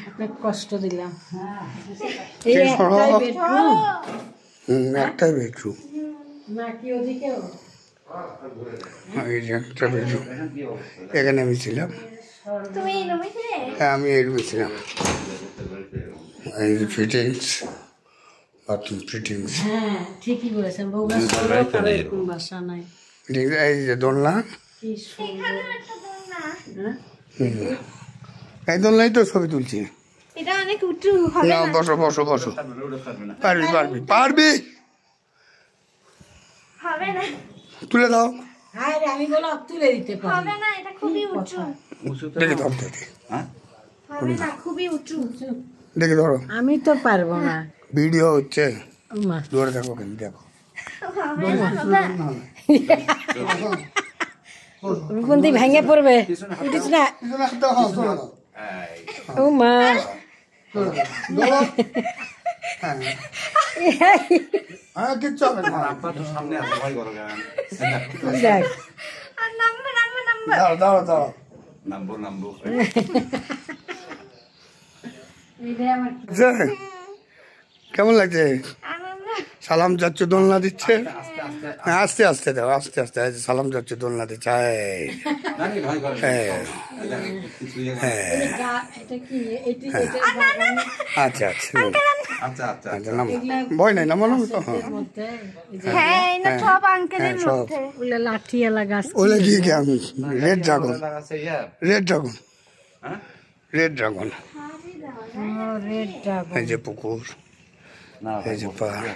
আপনাকে কষ্ট দিলাম। একটাই বেডরুম নাকি ওদিকেও? এই যে একটা বেডরুম, এখানে আমি ছিলাম। হ্যাঁ, আমি এই রুমে ছিলাম। এই যে ফিটিংস, বাথরুম ফিটিংস। হ্যাঁ ঠিকই বলেছেন, এরকম বাসা নাই। এই যে দোলনা, এই দোলনাই তো ছবি তুলছি। এটা অনেক উঁচু হবে না, বসো বসো বসো, পারবি পারবি পারবি, হবে না, তুলে দাও। হ্যাঁ আমি বললাম তুলে দিতে পারি। হবে না, এটা খুবই উঁচু, দেখে ধর, দেখে হবে না, খুবই উঁচু, দেখে ধরো। আমি তো পারবো না। ভিডিও হচ্ছে, মা দূরে দেখো, কিন্তু দেখো। রূপন্তি ভেঙে পড়বে, উঠিস না। ও মা কিচ্ছু হবে না, দেখ দাও দাও দাও। কেমন লাগছে? সালাম যাচ্ছে, দোলনা দিচ্ছে। আস্তে আস্তে দাও, আস্তে আস্তে সালাম যাচ্ছে, দোলনা দিচ্ছে। আচ্ছা আচ্ছা আচ্ছা, ভয় নাই, নামানো তো। লাঠি এলা গাছ, ওগুলো কি red dragon, red dragon, red dragon. এই যে পুকুর, এই যে পাহাড়।